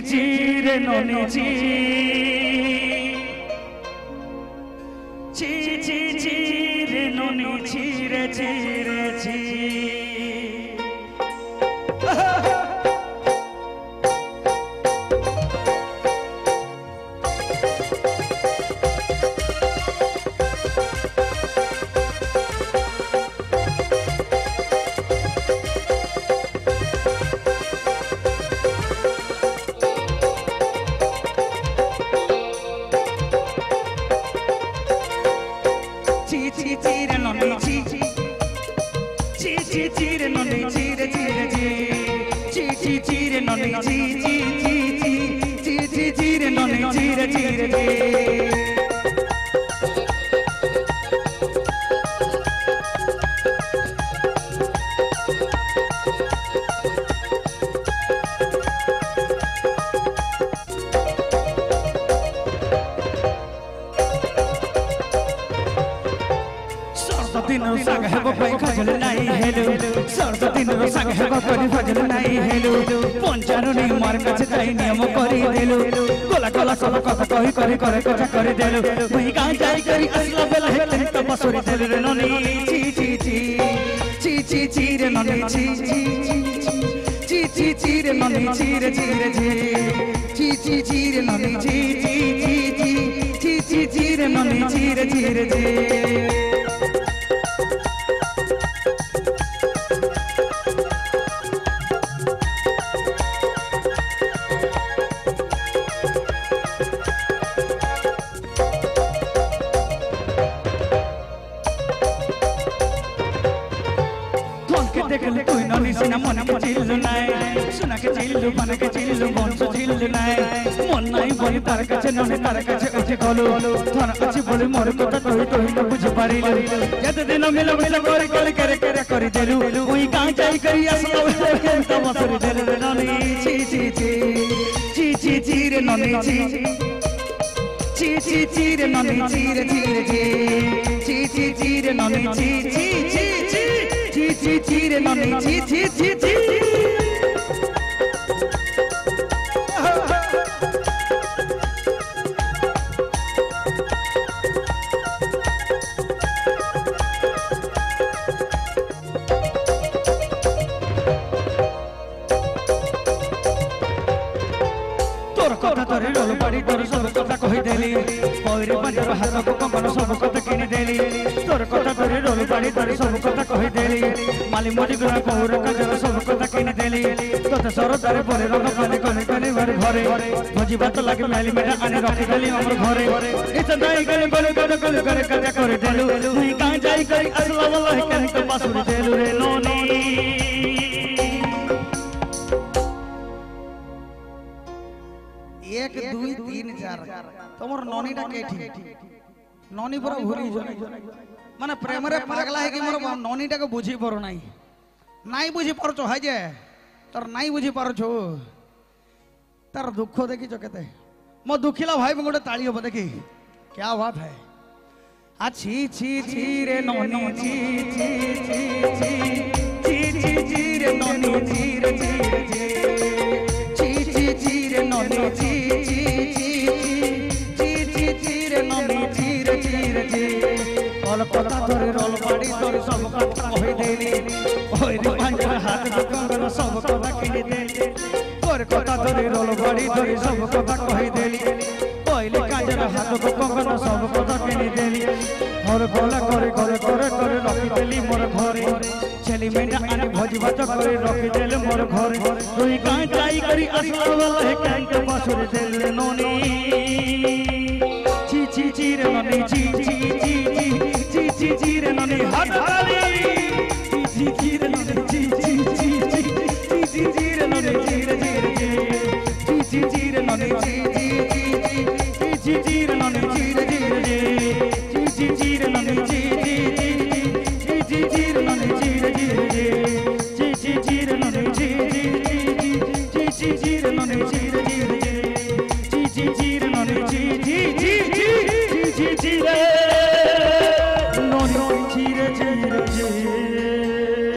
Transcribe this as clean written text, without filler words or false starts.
চিরে ননি চিরে ননি চিরে চিরে চিরে ননি চিরে ননি চিরে চিরে ননি চিরে ননি চিরে চিরে दिनों संग है वो कोई खजल नहीं हेलो सर्द दिनों संग है वो कोई खजल नहीं हेलो पंचानु नहीं मार कछ ताई नियम करी देलो गोला गोला सब कथा कही करी करे कथा करी देलो मुई गां जाई करी असला बेला है तही तो बसुरी देले रे ननी ची रे ननी ची रे ननी रे ननी रे ननी रे देखले कोई ननी सिना मन के चिल्लु नाय सुना के चिल्लु बन के चिल्लु मन से चिल्लु नाय मन नाई बोली तार काছে नने तार काছে उठे गलो धन अछि बोली मोर कथा कहि कहि न बुझ पारिलु जत दिन मिलो मिलो करे करि देलु ओई गां जाई करी असलो त मसरी देलु रे ननी ची रे ननी ची रे ननी रे रे ननी चिरे ननी तोर कथा तोरे रोल पड़ी तोर सब कथा कहि देली पौरे पंजर हाथ को कंगन सब कथा किनि देली तोर कथा तोरे रोल पड़ी तोर सब कथा कहि देली माली मोडी गुना कोर कजर सब कथा किनि देली तोते सरदारे परे रंग कने भरे भोजी बात लागे मेली मेरा आने रखि देली हमर घरे इतना दाई गले करे कजा करे देलु मुई गां जाई करी असला वाला है कहि तो बासुरी देलु रे नोनी एक दुई तीन चार तमर ननीटा केठी ननी पूरा भूली माने प्रेम रे पागला है कि मोर ननीटा को बुझी परो नाई बुझी परछो हाय जे तर नाई बुझी परछो तार दुख देखी जो केते मो दुखिला भाई में गोटे ताली हो देखी क्या बात है छी रे ननी ची रे ननी रे रे ननी रे ननी रे कल कथा तोरे रोल पाड़ी तोरे सब कथा कहि देली ओइ रे पंजर हाथ कंगन सब कथा किनि देली तोरे कथा तोरे रोल पाड़ी तोरे सब कथा कहि देली ओइले काजर हाथ कंगन सब कथा किनि देली मोर गला करे रखि देली मोर घरे छेली मेंढा आने भोज भात करे रखि देले मोर घरे तुई गां जाई करी असला वाला है काई के बासुरी देले नोनी ची रे ननी ची रे ननी हाथ ताली ची रे ननी ची रे ननी ची रे ननी ची रे ननी ची रे